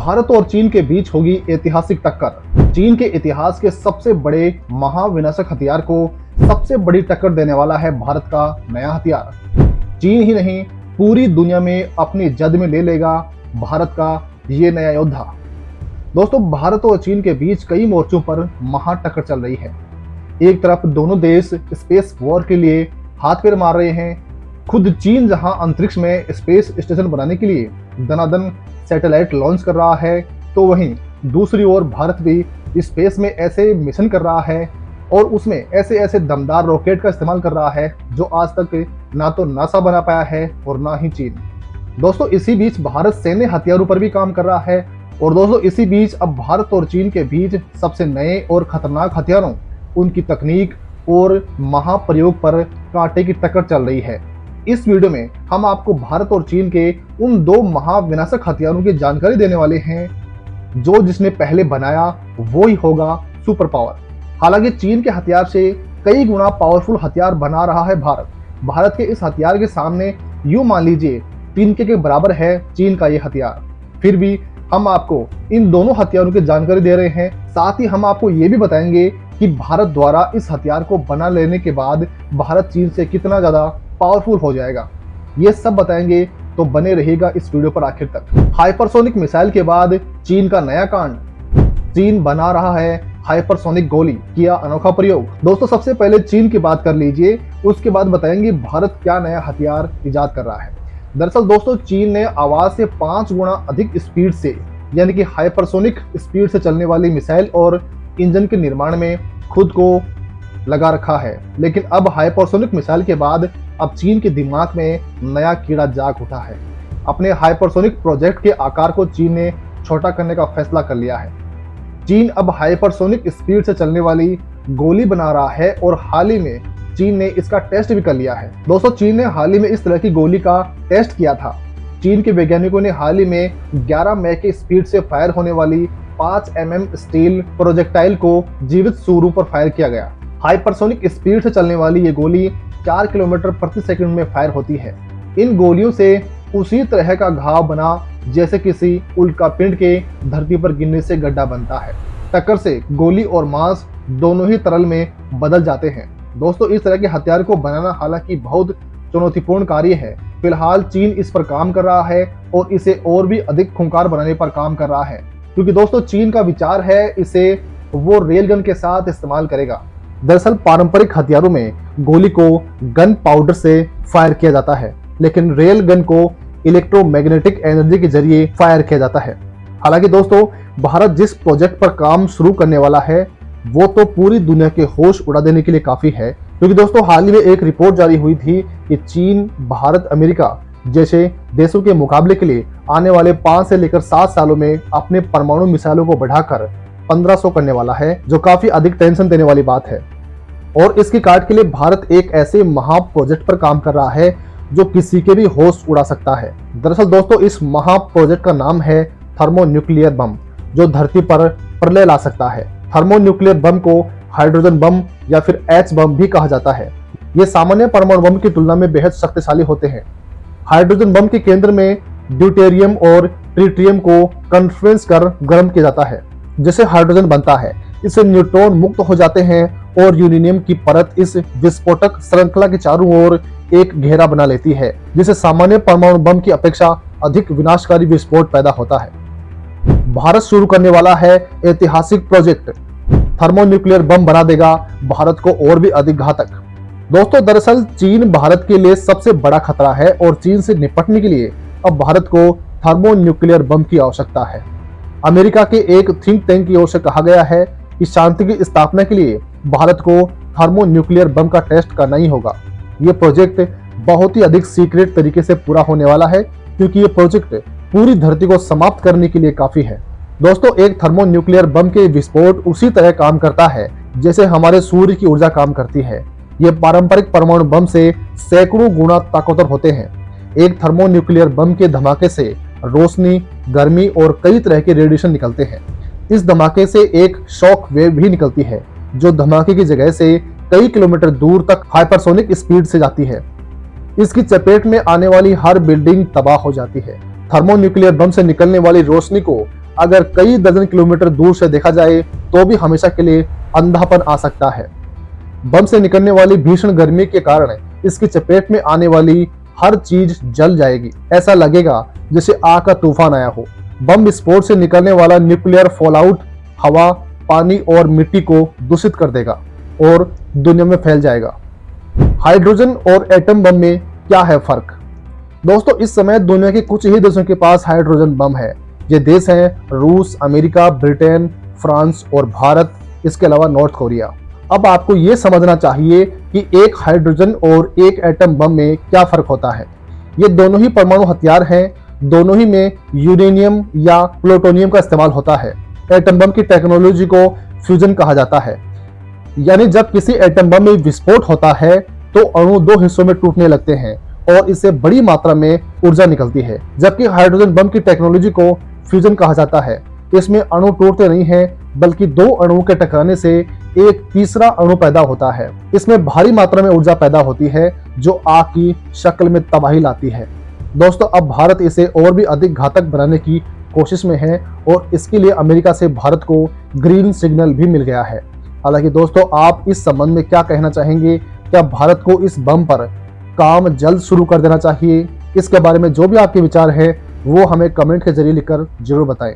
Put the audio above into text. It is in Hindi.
भारत और चीन के बीच होगी ऐतिहासिक टक्कर। चीन के इतिहास के सबसे बड़े महाविनाशक हथियार को सबसे बड़ी टक्कर देने वाला है भारत का नया हथियार। चीन ही नहीं, पूरी दुनिया में अपनी जद में ले लेगा भारत का ये नया योद्धा। दोस्तों, भारत और चीन के बीच कई मोर्चों पर महा टक्कर चल रही है। एक तरफ दोनों देश स्पेस वॉर के लिए हाथ पैर मार रहे हैं। खुद चीन जहां अंतरिक्ष में स्पेस स्टेशन बनाने के लिए दनादन सैटेलाइट लॉन्च कर रहा है, तो वहीं दूसरी ओर भारत भी स्पेस में ऐसे मिशन कर रहा है और उसमें ऐसे ऐसे दमदार रॉकेट का इस्तेमाल कर रहा है जो आज तक ना तो नासा बना पाया है और ना ही चीन। दोस्तों, इसी बीच भारत सैन्य हथियारों पर भी काम कर रहा है। और दोस्तों, इसी बीच अब भारत और चीन के बीच सबसे नए और खतरनाक हथियारों, उनकी तकनीक और महाप्रयोग पर कांटे की टक्कर चल रही है। इस वीडियो में हम आपको भारत और चीन के उन दो महाविनाशक हथियारों की जानकारी देने वाले हैं जो जिसने पहले बनाया वो ही होगा सुपर पावर। हालांकि चीन के हथियार से कई गुना पावरफुल हथियार बना रहा है भारत। भारत के इस हथियार के सामने यूं मान लीजिए तिनके के बराबर है चीन का ये हथियार। फिर भी हम आपको इन दोनों हथियारों की जानकारी दे रहे हैं। साथ ही हम आपको ये भी बताएंगे कि भारत द्वारा इस हथियार को बना लेने के बाद भारत चीन से कितना ज्यादा पावरफुल हो जाएगा, ये सब बताएंगे। तो बने रहिएगा इस वीडियो पर आखिर तक। हाइपरसोनिक मिसाइल के बाद चीन का नया कांड, चीन बना रहा है हाइपरसोनिक गोली, किया अनोखा प्रयोग। दोस्तों, सबसे पहले चीन की बात कर लीजिए, उसके बाद बताएंगे भारत क्या नया हथियार इजाद कर रहा है। दरअसल दोस्तों, चीन ने आवाज से 5 गुना अधिक स्पीड से, यानी कि हाइपरसोनिक स्पीड से चलने वाली मिसाइल और इंजन के निर्माण में खुद को लगा रखा है। लेकिन अब हाइपरसोनिक मिसाइल के बाद अब चीन के दिमाग में नया कीड़ा जाग उठा है। अपने हाइपरसोनिक प्रोजेक्ट के आकार को चीन ने छोटा करने का फैसला कर लिया है। चीन अब हाइपरसोनिक स्पीड से चलने वाली गोली बना रहा है और हाल ही में चीन ने इसका टेस्ट भी कर लिया है। दोस्तों, चीन ने हाल ही में इस तरह की गोली का टेस्ट किया था। चीन के वैज्ञानिकों ने हाल ही में 11 मैक की स्पीड से फायर होने वाली 5 mm स्टील प्रोजेक्टाइल को जीवित सूरों पर फायर किया गया। हाइपरसोनिक स्पीड से चलने वाली ये गोली 4 किलोमीटर प्रति सेकंड में फायर होती है। इन गोलियों से उसी तरह का घाव बना जैसे किसी उल्कापिंड के धरती पर गिरने से गड्ढा बनता है। टक्कर से गोली और मांस दोनों ही तरल में बदल जाते हैं। दोस्तों, इस तरह के हथियार को बनाना हालांकि बहुत चुनौतीपूर्ण कार्य है। फिलहाल चीन इस पर काम कर रहा है और इसे और भी अधिक खूंखार बनाने पर काम कर रहा है, क्योंकि दोस्तों चीन का विचार है इसे वो रेलगन के साथ इस्तेमाल करेगा। दरअसल पारंपरिक हथियारों में गोली को गन पाउडर से फायर किया जाता है, लेकिन रेल गन को इलेक्ट्रोमैग्नेटिक एनर्जी के जरिए फायर किया जाता है। हालांकि दोस्तों, भारत जिस प्रोजेक्ट पर काम शुरू करने वाला है वो तो पूरी दुनिया के होश उड़ा देने के लिए काफी है। क्योंकि दोस्तों, हाल ही में एक रिपोर्ट जारी हुई थी कि चीन, भारत, अमेरिका जैसे देशों के मुकाबले के लिए आने वाले 5 से लेकर 7 सालों में अपने परमाणु मिसाइलों को बढ़ाकर 1500 करने वाला है, जो काफी अधिक टेंशन देने वाली बात है। और इसकी काट के लिए भारत एक ऐसे महा प्रोजेक्ट पर काम कर रहा है जो किसी के भी होश उड़ा सकता है। दरअसल दोस्तों, इस महा प्रोजेक्ट का नाम है थर्मोन्यूक्लियर बम, जो धरती पर प्रलय ला सकता है। थर्मोन्यूक्लियर बम को हाइड्रोजन बम या फिर एच बम भी कहा जाता है। ये सामान्य परमाणु बम की तुलना में बेहद शक्तिशाली होते हैं। हाइड्रोजन बम के केंद्र में ड्यूटेरियम और ट्रिटियम को कन्फ्रेंस कर गर्म किया जाता है, जिससे हाइड्रोजन बनता है। इससे न्यूट्रॉन मुक्त हो जाते हैं और यूरेनियम की परत इस विस्फोटक श्रृंखला के चारों ओर एक घेरा बना लेती है, जिससे सामान्य परमाणु बम की अपेक्षा अधिक विनाशकारी विस्फोट पैदा होता है। भारत शुरू करने वाला है ऐतिहासिक प्रोजेक्ट, थर्मोन्यूक्लियर बम बना देगा भारत को और भी अधिक घातक। दोस्तों, दरअसल चीन भारत के लिए सबसे बड़ा खतरा है और चीन से निपटने के लिए अब भारत को थर्मोन्यूक्लियर बम की आवश्यकता है। अमेरिका के एक थिंक टैंक की ओर से कहा गया है कि शांति की स्थापना के लिए भारत को थर्मोन्यूक्लियर बम का टेस्ट करना ही होगा। ये प्रोजेक्ट बहुत ही अधिक सीक्रेट तरीके से पूरा होने वाला है, क्योंकि ये प्रोजेक्ट पूरी धरती को समाप्त करने के लिए काफी है। दोस्तों, एक थर्मोन्यूक्लियर बम के विस्फोट उसी तरह काम करता है जैसे हमारे सूर्य की ऊर्जा काम करती है। ये पारंपरिक परमाणु बम से सैकड़ों गुना ताकतवर होते हैं। एक थर्मोन्यूक्लियर बम के धमाके से रोशनी, गर्मी और कई तरह के रेडिएशन निकलते हैं। इस धमाके से एक शॉक वेव भी निकलती है, जो धमाके की जगह से कई किलोमीटर दूर तक हाइपरसोनिक स्पीड से जाती है। इसकी चपेट में आने वाली हर बिल्डिंग तबाह हो जाती है। थर्मोन्यूक्लियर बम से निकलने वाली रोशनी को अगर कई दर्जन किलोमीटर दूर से देखा जाए तो भी हमेशा के लिए अंधापन आ सकता है। बम से निकलने वाली भीषण गर्मी के कारण इसकी चपेट में आने वाली हर चीज जल जाएगी। ऐसा लगेगा जैसे आग का तूफान आया हो। बम विस्फोट से निकलने वाला न्यूक्लियर फॉलआउट हवा, पानी और मिट्टी को दूषित कर देगा और दुनिया में फैल जाएगा। हाइड्रोजन और एटम बम में क्या है फर्क? दोस्तों, इस समय दुनिया के कुछ ही देशों के पास हाइड्रोजन बम है। ये देश हैं रूस, अमेरिका, ब्रिटेन, फ्रांस और भारत, इसके अलावा नॉर्थ कोरिया। अब आपको ये समझना चाहिए कि एक हाइड्रोजन और एक एटम बम में क्या फर्क होता है। ये दोनों ही परमाणु हथियार हैं, दोनों ही में यूरेनियम या प्लूटोनियम का इस्तेमाल होता है। एटम बम की टेक्नोलॉजी को फ्यूजन कहा जाता है, यानी जब किसी एटम बम में विस्फोट होता है तो अणु दो हिस्सों में टूटने लगते हैं और इससे बड़ी मात्रा में ऊर्जा निकलती है। जबकि हाइड्रोजन बम की टेक्नोलॉजी को फ्यूजन कहा जाता है। इसमें अणु टूटते नहीं हैं, बल्कि दो अणुओं के टकराने से एक तीसरा अणु पैदा होता है। इसमें भारी मात्रा में ऊर्जा पैदा होती है जो आग की शक्ल में तबाही लाती है। दोस्तों, अब भारत इसे और भी अधिक घातक बनाने की कोशिश में है और इसके लिए अमेरिका से भारत को ग्रीन सिग्नल भी मिल गया है। हालांकि दोस्तों, आप इस संबंध में क्या कहना चाहेंगे? क्या भारत को इस बम पर काम जल्द शुरू कर देना चाहिए? इसके बारे में जो भी आपके विचार हैं वो हमें कमेंट के जरिए लिखकर जरूर बताएं।